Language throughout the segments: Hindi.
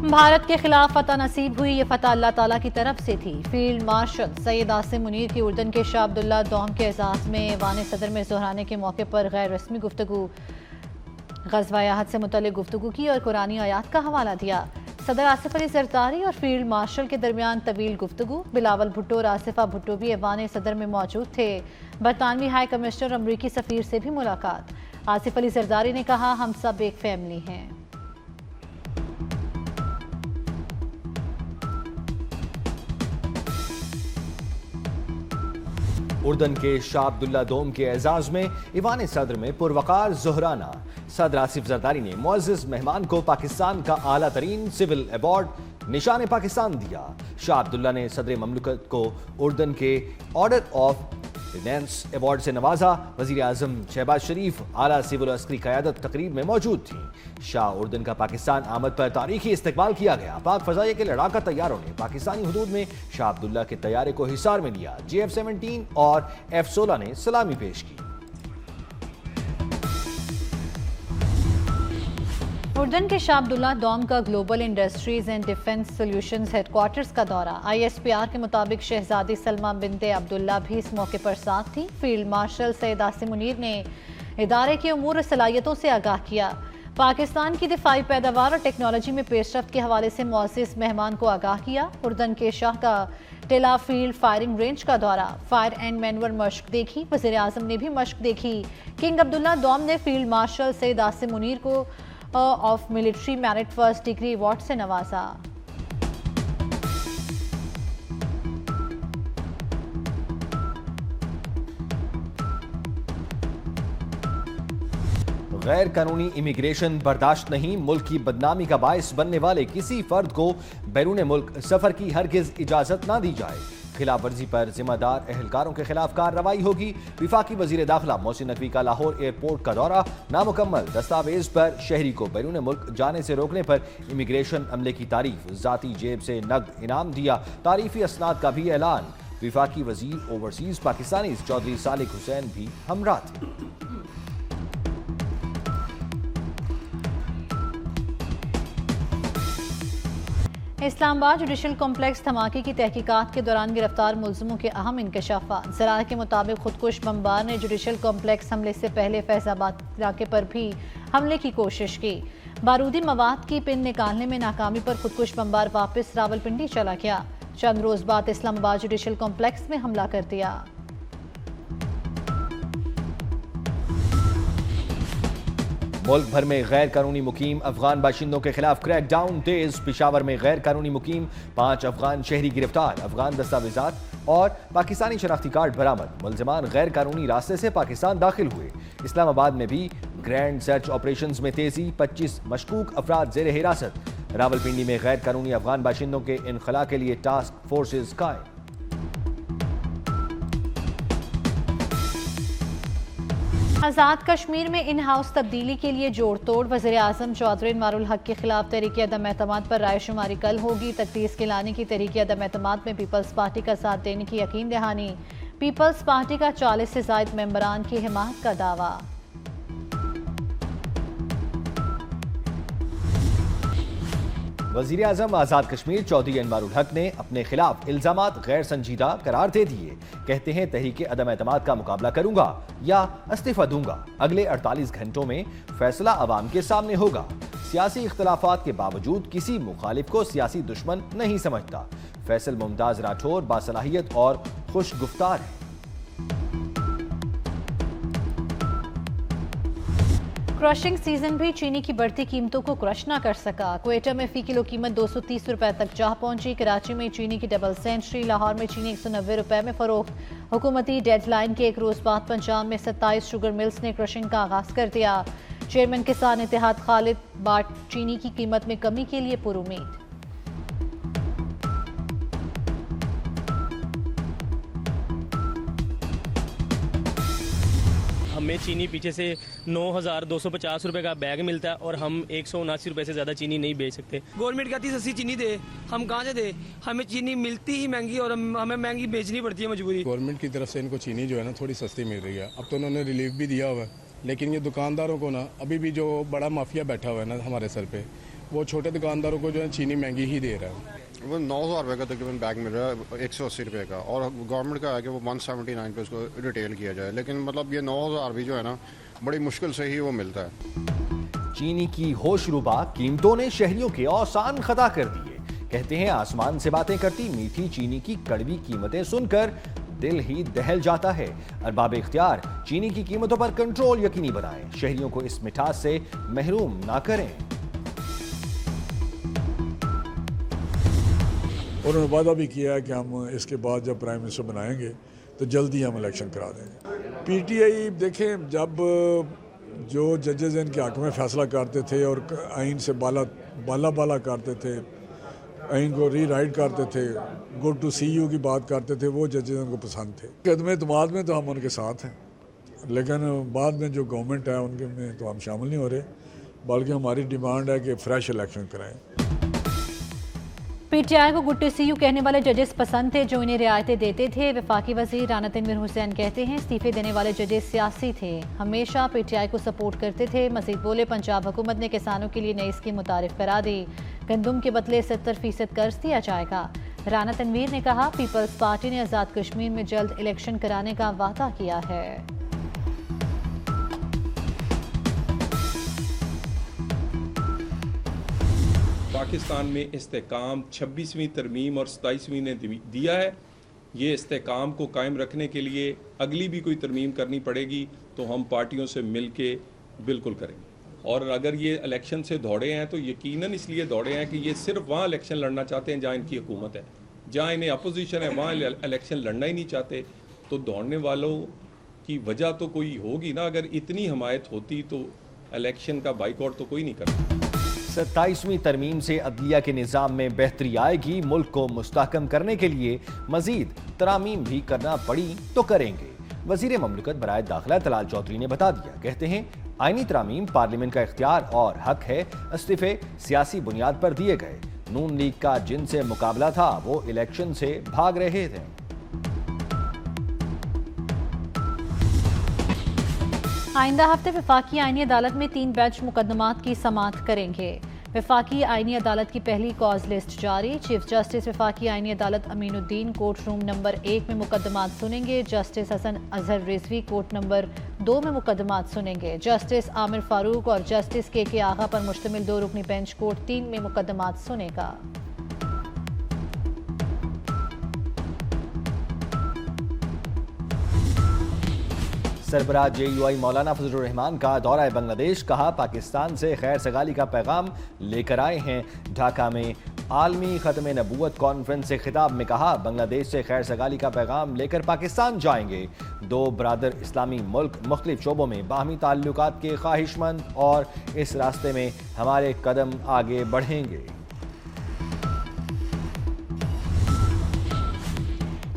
भारत के खिलाफ फतह नसीब हुई। ये फतह अल्लाह ताला की तरफ से थी। फील्ड मार्शल सैयद आसिम मुनीर की उर्दन के शाह अब्दुल्ला दोम के एजाज़ में ऐवान सदर में दोहराने के मौके पर गैर रस्मी गुफ्तगू ग़ज़वा अहद से मुतल्लिक़ गुफ्तगू की और कुरानी आयात का हवाला दिया। सदर आसिफ अली ज़रदारी और फील्ड मार्शल के दरमियान तवील गुफ्तगू। बिलावल भुट्टो और आसिफा भुट्टो भी ऐवान सदर में मौजूद थे। बरतानवी हाई कमिश्नर और अमरीकी सफ़ीर से भी मुलाकात। आसिफ अली ज़रदारी ने कहा, हम सब एक फैमिली हैं। उर्दन के शाह अब्दुल्ला दोम के एजाज में ईवान सदर में पुरवकार ज़ोहराना। सदर आसिफ ज़रदारी ने मुअज़्ज़िज़ मेहमान को पाकिस्तान का आला तरीन सिविल अवार्ड निशान पाकिस्तान दिया। शाह अब्दुल्ला ने सदर ममलकत को उर्दन के ऑर्डर ऑफ रेनेसांस अवार्ड से नवाजा। वज़ीर आज़म शहबाज शरीफ आला सिविल अस्करी क़यादत तकरीब में मौजूद थी। शाह उर्दन का पाकिस्तान आमद पर तारीखी इस्तकबाल किया गया। पाक फ़ज़ाइया के लड़ाका तैयारों ने पाकिस्तानी हुदूद में शाह अब्दुल्ला के तैयारे को हिसार में लिया। JF-17 और F-16 ने सलामी पेश की। उर्दन के शाह अब्दुल्ला दोम का global industries and defence solutions headquarters का दौरा। ISPR के मुताबिक शहजादी सलमा बिनते अब्दुल्ला भी इस मौके पर साथ थी। फील्ड मार्शल सैयद आसिम मुनीर ने इदारे की उमूर और सलाहियतों से आगाह किया। पाकिस्तान की दिफाई पैदावार और टेक्नोलॉजी में पेशरफ्त के हवाले से मुअज़्ज़िज़ मेहमान को आगाह किया। उर्दन के शाह का टेला फील्ड फायरिंग रेंज का दौरा। फायर एंड मैनवर मश्क देखी। वज़ीर आज़म ने भी मश्क देखी। किंग अब्दुल्ला दोम ने फील्ड मार्शल सैयद आसिम मुनीर को of military merit first degree award से नवाजा। गैर कानूनी इमिग्रेशन बर्दाश्त नहीं। मुल्क की बदनामी का बायस बनने वाले किसी फर्द को बैरून मुल्क सफर की हरगिज इजाजत ना दी जाए। खिलाफ वर्जी पर जिम्मेदार एहलकारों के खिलाफ कार्रवाई होगी। विफाकी वजीर दाखिला मोहसिन नकवी का लाहौर एयरपोर्ट का दौरा। नामुकम्मल दस्तावेज पर शहरी को बैरून मुल्क जाने से रोकने पर इमिग्रेशन अमले की तारीफ। जाती जेब से नकद इनाम दिया। तारीफी असनाद का भी ऐलान। विफाकी वजीर ओवरसीज पाकिस्तानी चौधरी सालिक हुसैन भी हमरा थे। इस्लामाबाद जुडिशल कॉम्प्लेक्स धमाके की तहकीकात के दौरान गिरफ्तार मुल्जिमों के अहम इंकशाफात। ज़राए के मुताबिक खुदकुश बमबार ने जुडिशल कॉम्प्लेक्स हमले से पहले फैजाबाद इलाके पर भी हमले की कोशिश की। बारूदी मवाद की पिन निकालने में नाकामी पर खुदकुश बमबार वापस रावलपिंडी चला गया। चंद रोज बाद इस्लामाबाद जुडिशल कॉम्प्लेक्स में हमला कर दिया। मुल्क भर में गैर कानूनी मुकीम अफगान बाशिंदों के खिलाफ क्रैकडाउन तेज। पिशावर में गैर कानूनी मुकीम 5 अफगान शहरी गिरफ्तार। अफगान दस्तावेजात और पाकिस्तानी शनाख्ती कार्ड बरामद। मुल्जिमान गैर कानूनी रास्ते से पाकिस्तान दाखिल हुए। इस्लामाबाद में भी ग्रैंड सर्च ऑपरेशंस में तेजी। 25 मशकूक अफराद जेर हिरासत। रावलपिंडी में गैर कानूनी अफगान बाशिंदों के इनखला के लिए टास्क फोर्सेज कायम। आज़ाद कश्मीर में इन हाउस तब्दीली के लिए जोड़ तोड़। वज़ीर आज़म चौधरी अनवारुल हक के खिलाफ तहरीक अदम एतमाद पर राय शुमारी कल होगी। तकदीस गिलानी की तहरीक अदम एतमाद में पीपल्स पार्टी का साथ देने की यकीन दहानी। पीपल्स पार्टी का 40 से ज़ायद मेंबरान की हिमायत का दावा। वज़ीर आज़म आज़ाद कश्मीर चौधरी अनवारुल हक ने अपने खिलाफ इल्जामात गैर संजीदा करार दे दिए। कहते हैं तहरीक अदम एतमाद का मुकाबला करूंगा या इस्तीफा दूंगा। अगले 48 घंटों में फैसला अवाम के सामने होगा। सियासी इख्तलाफात के बावजूद किसी मुखालिफ को सियासी दुश्मन नहीं समझता। फैसल मुमताज राठौर बासलाहियत और खुश गुफ्तार है। क्रशिंग सीजन भी चीनी की बढ़ती कीमतों को क्रश न कर सका। क्वेटा में फी किलो कीमत 230 रुपए तक जा पहुंची। कराची में चीनी की डबल सेंचुरी। लाहौर में चीनी 190 रुपए में फरोख्त। हुकूमती डेडलाइन के एक रोज बाद पंजाब में 27 शुगर मिल्स ने क्रशिंग का आगाज कर दिया। चेयरमैन किसान इत्तेहाद खालिद बाट चीनी की कीमत में कमी के लिए पुरुमीद। हमें चीनी पीछे से 9,250 रुपये का बैग मिलता है और हम 179 रुपये से ज़्यादा चीनी नहीं बेच सकते। गवर्नमेंट कहती है सस्ती चीनी दे, हम कहाँ से दे? हमें चीनी मिलती ही महंगी और हमें महंगी बेचनी पड़ती है मजबूरी। गवर्नमेंट की तरफ से इनको चीनी जो है ना थोड़ी सस्ती मिल रही है। अब तो उन्होंने रिलीफ भी दिया हुआ है लेकिन ये दुकानदारों को ना अभी भी जो बड़ा माफिया बैठा हुआ है ना हमारे सर पे, वो छोटे दुकानदारों को जो है चीनी महंगी ही दे रहा है। वो 9,000 रुपये का तकरीबन बैग मिल रहा है, 180 रुपये का, और गवर्नमेंट का है कि वो 179 पे उसको रिटेल किया जाए, लेकिन मतलब ये 9,000 भी जो है ना बड़ी मुश्किल से ही वो मिलता है। चीनी की होशरुबा कीमतों ने शहरियों के औसान खता कर दिए। कहते हैं आसमान से बातें करती मीठी चीनी की कड़वी कीमतें सुनकर दिल ही दहल जाता है। अरबाब इख्तियार चीनी की कीमतों पर कंट्रोल यकीनी बनाएं, शहरियों को इस मिठास से महरूम ना करें। उन्होंने वादा भी किया है कि हम इसके बाद जब प्राइम मिनिस्टर बनाएंगे तो जल्दी हम इलेक्शन करा देंगे। पीटीआई देखें, जब जो जजेस इनके हक में फैसला करते थे और आइन से बाला करते थे, आइन को रीराइट करते थे, गुड टू सी यू की बात करते थे, वो जजेस उनको पसंद थे। कदम एतमाद में तो हम उनके साथ हैं, लेकिन बाद में जो गवर्नमेंट है उनके में तो हम शामिल नहीं हो रहे, बल्कि हमारी डिमांड है कि फ्रेश इलेक्शन कराएं। पीटीआई को गुड टू सी यू कहने वाले जजेस पसंद थे जो इन्हें रियायतें देते थे। वफाकी वजीर राना तनवीर हुसैन कहते हैं इस्तीफे देने वाले जजेस सियासी थे, हमेशा पीटीआई को सपोर्ट करते थे। मजीद बोले पंजाब हुकूमत ने किसानों के लिए नई स्कीम मुतारिफ करा दी, गंदुम के बदले 70% कर्ज दिया जाएगा। राना तनवीर ने कहा पीपल्स पार्टी ने आज़ाद कश्मीर में जल्द इलेक्शन कराने का वादा किया है। पाकिस्तान में इस्तेकाम 26वीं तरमीम और 27वीं ने दिया है। ये इस्तेकाम को कायम रखने के लिए अगली भी कोई तरमीम करनी पड़ेगी तो हम पार्टियों से मिल के बिल्कुल करेंगे। और अगर ये इलेक्शन से दौड़े हैं तो यकीनन इसलिए दौड़े हैं कि ये सिर्फ वहाँ इलेक्शन लड़ना चाहते हैं जहाँ इनकी हुकूमत है, जहाँ इन्हें अपोजिशन है वहाँ इलेक्शन लड़ना ही नहीं चाहते। तो दौड़ने वालों की वजह तो कोई होगी ना, अगर इतनी हमायत होती तो इलेक्शन का बाइकआउट तो कोई नहीं करता। 27वीं तरमीम से अदलिया के निज़ाम में बेहतरी आएगी, मुल्क को मुस्तहकम करने के लिए मजीद तरामीम भी करना पड़ी तो करेंगे। वजीर ममलकत बराए दाखिला तलाल चौधरी ने बता दिया। कहते हैं आईनी तरामीम पार्लियामेंट का इख्तियार और हक है, इस्तीफे सियासी बुनियाद पर दिए गए। नून लीग का जिनसे मुकाबला था वो इलेक्शन से भाग रहे थे। आइंदा हफ्ते वफाकी आईनी अदालत में 3 बेंच मुकदमात की समाअत करेंगे। वफाकी आईनी अदालत की पहली कॉज लिस्ट जारी। चीफ जस्टिस वफाकी आईनी अदालत अमीनुद्दीन कोर्ट रूम नंबर 1 में मुकदमात सुनेंगे। Justice Hasan Azhar Rizvi court number 2 में मुकदमात सुनेंगे। जस्टिस आमिर फारूक और जस्टिस के आगा पर मुश्तमिल 2 रुकनी बेंच कोर्ट 3 में मुकदमात सुनेगा। सरबराह JUI मौलाना फजलुर रहमान का दौरा बांग्लादेश, कहा पाकिस्तान से खैर सगाली का पैगाम लेकर आए हैं। ढाका में आलमी ख़त्म नबूवत कॉन्फ्रेंस से खिताब में कहा बांग्लादेश से खैर सगाली का पैगाम लेकर पाकिस्तान जाएंगे। 2 बरादर इस्लामी मुल्क मुख्तलिफ शोबों में बाहमी ताल्लुकात के ख्वाहिशमंद और इस रास्ते में हमारे कदम आगे बढ़ेंगे।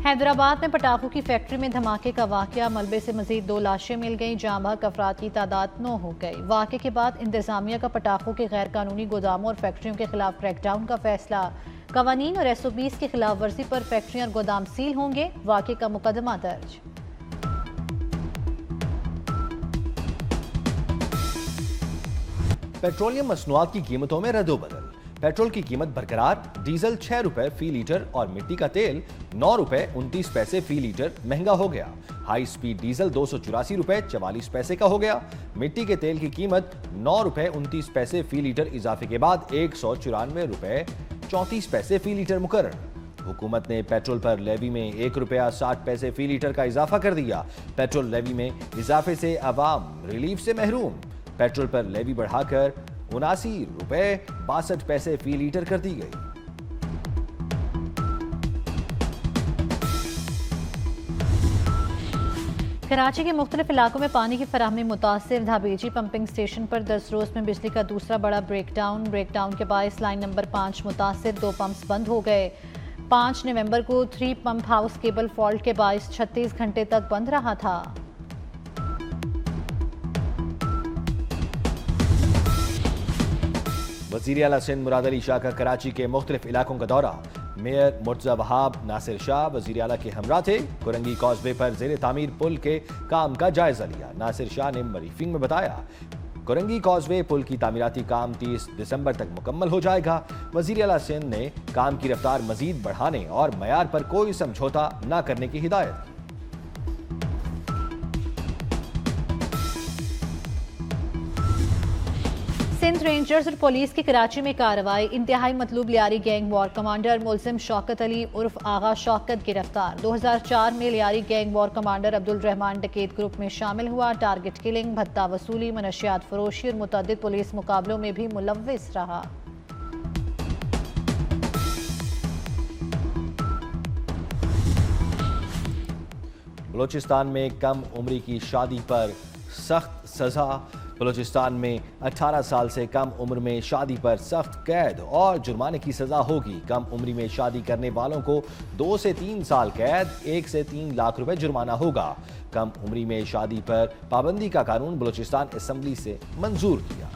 हैदराबाद में पटाखों की फैक्ट्री में धमाके का वाकया, मलबे से मजीद 2 लाशें मिल गईं, जाँ बहक अफराद की तादाद 9 हो गई। वाकये के बाद इंतजामिया का पटाखों के गैर कानूनी गोदामों और फैक्ट्रियों के खिलाफ क्रैकडाउन का फैसला। कवानीन और SOPs की खिलाफ वर्जी पर फैक्ट्रियां और गोदाम सील होंगे। वाकये का मुकदमा दर्ज। पेट्रोलियम मसनूआत की कीमतों में रद्दोबदल। पेट्रोल की कीमत बरकरार, डीजल 6 रुपए फी लीटर और मिट्टी का तेल 9 रुपए 29 पैसे फी लीटर महंगा हो गया। हाई स्पीड डीजल 284 रुपए 44 पैसे का हो गया। मिट्टी के तेल की कीमत 9 रुपए 29 पैसे फी लीटर इजाफे के बाद 194 रुपए 34 पैसे फी लीटर मुकर्रर। हुकूमत ने पेट्रोल पर लेवी में 1 रुपया 60 पैसे फी लीटर का इजाफा कर दिया। पेट्रोल लेवी में इजाफे से अवाम रिलीफ से महरूम। पेट्रोल पर लेवी बढ़ाकर 79 रुपए 62 पैसे फी लीटर कर दी गई। कराची के मुख्तलिफ इलाकों में पानी की फराहमी मुतासिर। धाबेजी पंपिंग स्टेशन पर 10 रोज में बिजली का दूसरा बड़ा ब्रेकडाउन के बायस लाइन नंबर 5 मुतासिर, 2 पंप्स बंद हो गए। 5 नवंबर को 3 पंप हाउस केबल फॉल्ट के बायस 36 घंटे तक बंद रहा था। वज़ीर आला सिंध मुराद अली शाह का कराची के मुख्तलिफ इलाकों का दौरा। मेयर मुर्तजा वहाब नासिर शाह वजीर आला के हमरा थे। कुरंगी कॉजवे पर जेर तामीर पुल के काम का जायजा लिया। नासिर शाह ने ब्रीफिंग में बताया कुरंगी कॉजवे पुल की तामीराती काम 30 दिसंबर तक मुकम्मल हो जाएगा। वजीर आला सिंध ने काम की रफ्तार मजीद बढ़ाने और मयार पर कोई समझौता न करने की हिदायत। सिंध रेंजर्स और पुलिस की कराची में कार्रवाई। इंतहाई मतलूब लियारी गैंग वॉर कमांडर मुलजिम शौकत अली उर्फ आगा शौकत गिरफ्तार। 2004 में Lyari gang war commander Abdul Rahman डकैत ग्रुप में शामिल हुआ। टारगेट किलिंग, भत्ता वसूली, मनशियात फरोशी और मुतअद्दिद पुलिस मुकाबलों में भी मुलव्विस रहा। बलोचिस्तान में कम उम्री की शादी पर सख्त सजा। बलोचिस्तान में 18 साल से कम उम्र में शादी पर सख्त कैद और जुर्माने की सजा होगी। कम उम्री में शादी करने वालों को 2 से 3 साल कैद, 1 से 3 लाख रुपए जुर्माना होगा। कम उम्री में शादी पर पाबंदी का कानून बलोचिस्तान असेंबली से मंजूर किया।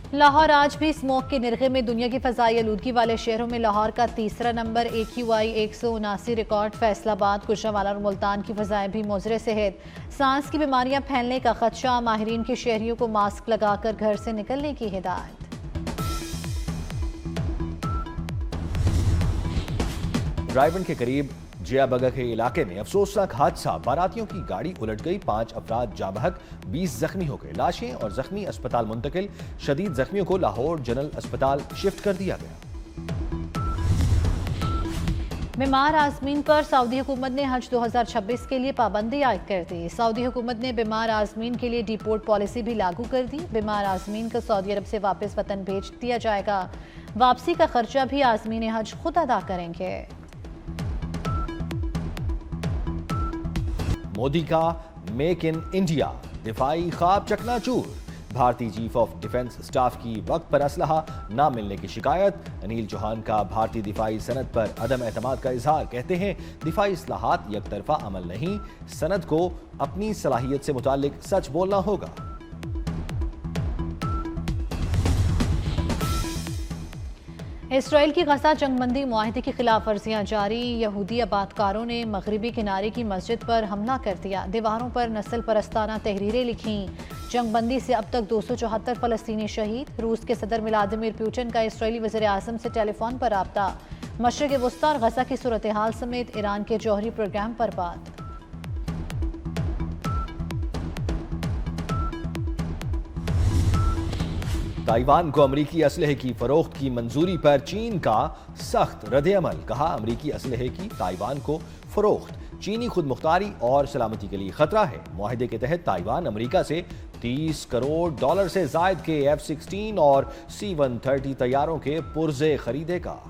लाहौर आज भी स्मोक के निरखे में दुनिया की फ़ज़ाई आलूदगी वाले शहरों में लाहौर का तीसरा number. AQI 179 record. Faisalabad, Gujranwala और मुल्तान की फ़ज़ाएं भी मुज़र सेहत। सांस की बीमारियां फैलने का खदशा। माहिरीन के शहरियों को मास्क लगाकर घर से निकलने की हिदायत। ड्राइवन के करीब जियाबगा के इलाके में अफसोसनाक हादसा। बारातियों की गाड़ी उलट गई, 5 अफराद जाँ बहक, 20 जख्मी हो गए। लाशें और जख्मी अस्पताल मुंतकिल। शदीद जख्मियों को लाहौर जनरल अस्पताल शिफ्ट कर दिया गया। बीमार आज़मीन पर सऊदी हुकूमत ने हज 2026 के लिए पाबंदी आयद कर दी। सऊदी हुकूमत ने बीमार आज़मीन के लिए डिपोर्ट पॉलिसी भी लागू कर दी। बीमार आज़मीन को सऊदी अरब से वापस वतन भेज दिया जाएगा। वापसी का खर्चा भी आज़मीन हज खुद अदा करेंगे। मोदी का मेक इन इंडिया, दिफाई ख्वाब चकनाचूर। भारतीय चीफ ऑफ डिफेंस स्टाफ की वक्त पर असलहा न मिलने की शिकायत। अनिल चौहान का भारतीय दिफाई सनद पर अदम एतमाद का इजहार। कहते हैं दिफाई इस्लाहात एक तरफा अमल नहीं, सनद को अपनी सलाहियत से मुतालिक सच बोलना होगा। इसराइल की गजा जंगबंदी मुआहदे की खिलाफ वर्जियाँ जारी। यहूदी आबादकारों ने मगरबी किनारे की मस्जिद पर हमला कर दिया। दीवारों पर नस्ल परस्ताना तहरीरें लिखीं। जंगबंदी से अब तक 274 फ़लस्तीनी शहीद। रूस के सदर व्लादिमीर पुतिन का इसराइली वज़ीर आज़म से टेलीफोन पर राब्ता। मशरिक़ वस्ता और गजा की सूरत हाल समेत ईरान के जौहरी प्रोग्राम पर बात। ताइवान को अमरीकी असलहे की फरोख्त की मंजूरी पर चीन का सख्त रद्द-ए-अमल। कहा अमरीकी असलहे की ताइवान को फरोख्त चीनी खुद मुख्तारी और सलामती के लिए खतरा है। मुआहदे के तहत ताइवान अमरीका से $30 करोड़ से जायद के F-16 और C-130 तैयारों के पुर्जे खरीदेगा।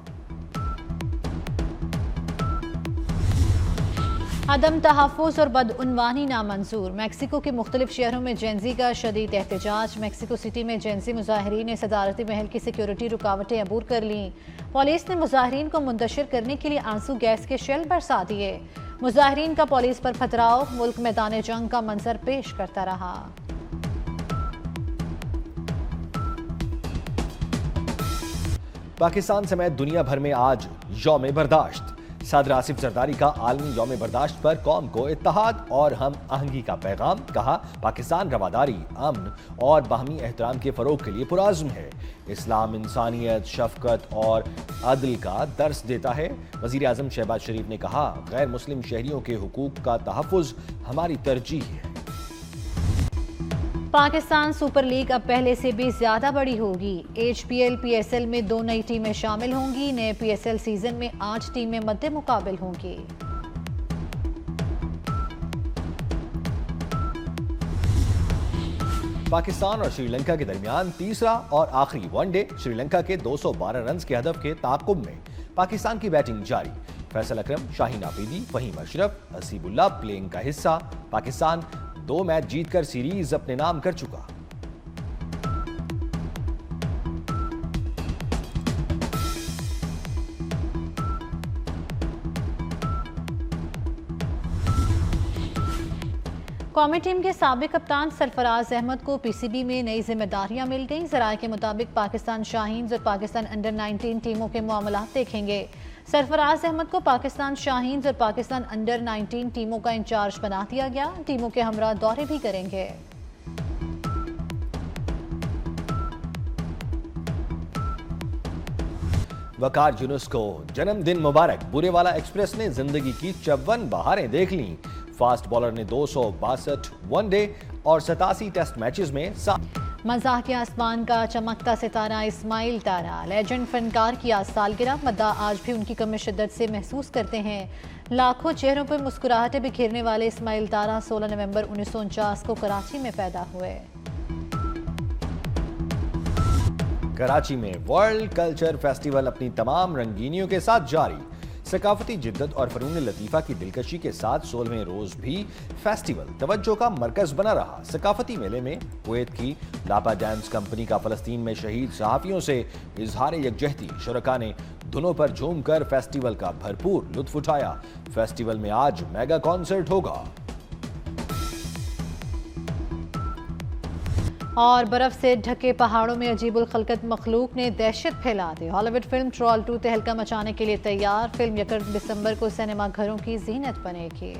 अदम तहफ़्फ़ुज़ और बदउनवानी नामंजूर। मैक्सिको के मुख्तलिफ शहरों में जेंजी का शदीद एहतजाज। मैक्सिको सिटी में जेंजी मुजाहिरीन ने सदारती महल की सिक्योरिटी रुकावटें अबूर कर लीं। पुलिस ने मुजाहिरीन को मुंतशिर करने के लिए आंसू गैस के शेल बरसा दिए। मुजाहिरीन का पुलिस पर पथराव। मुल्क मैदान जंग का मंजर पेश करता रहा। पाकिस्तान समेत दुनिया भर में आज यौम बर्दाश्त। सदर आसिफ जरदारी का आलमी यौम बर्दाश्त पर कौम को इत्तेहाद और हम आहंगी का पैगाम। कहा पाकिस्तान रवादारी, अमन और बाहमी एहतराम के फरोग के लिए पुराज़्म है। इस्लाम इंसानियत, शफकत और अदल का दर्स देता है। वज़ीर आज़म शहबाज शरीफ ने कहा गैर मुस्लिम शहरियों के हुकूक का तहफ़्फ़ुज़ हमारी तरजीह है। पाकिस्तान सुपर लीग अब पहले से भी ज्यादा बड़ी होगी। HPL PSL में 2 नई टीमें शामिल होंगी। नए PSL सीजन में 8 टीमें मद्दे मुकाबिल होंगी। पाकिस्तान और श्रीलंका के दरमियान तीसरा और आखिरी वनडे। श्रीलंका के 212 रन के हदफ के ताक़ुब में पाकिस्तान की बैटिंग जारी। फैसल अकरम, शाहीन आफरीदी, फहीम अशरफ, हसीबुल्लाह प्लेइंग का हिस्सा। पाकिस्तान 2 मैच जीतकर सीरीज अपने नाम कर चुका। कौमी टीम के साबिक कप्तान सरफराज अहमद को पीसीबी में नई जिम्मेदारियां मिल गईं। ज़राए के मुताबिक पाकिस्तान शाहीन्स और पाकिस्तान अंडर 19 टीमों के मामलात देखेंगे। सरफराज अहमद को पाकिस्तान शाहीन्स और पाकिस्तान अंडर 19 टीमों का इंचार्ज बना दिया गया। टीमों के हमरा दौरे भी करेंगे। वकार यूनुस को जन्मदिन मुबारक। बुरेवाला एक्सप्रेस ने जिंदगी की 54 बहारें देख लीं। फास्ट बॉलर ने 262 वनडे और 87 टेस्ट मैचेस में मज़ाह के आसमान का चमकता सितारा इस्माइल तारा, लेजेंड फनकार की आज सालगिरह। मद्दा आज भी उनकी कमी शिद्दत से महसूस करते हैं। लाखों चेहरों पर मुस्कुराहटें बिखेरने वाले इस्माइल तारा 16 नवंबर 1949 को कराची में पैदा हुए। कराची में वर्ल्ड कल्चर फेस्टिवल अपनी तमाम रंगीनियों के साथ जारी। सकाफती जिद्दत और फनून लतीफ़ा की दिलकशी के साथ 16वें रोज भी फेस्टिवल तवज्जो का मरकज बना रहा। सकाफती मेले में कुवैत की लापा डांस कंपनी का फ़लस्तीन में शहीद सहाफ़ियों से इजहार यकजहती। शुरका ने धुनों पर झूमकर फेस्टिवल का भरपूर लुत्फ उठाया। फेस्टिवल में आज मेगा कॉन्सर्ट होगा। और बर्फ से ढके पहाड़ों में अजीबुल खलकत मखलूक ने दहशत फैला दी। हॉलीवुड फिल्म ट्रॉल 2 तहलका मचाने के लिए तैयार। फिल्म 1 दिसंबर को सिनेमा घरों की जीनत बनेगी।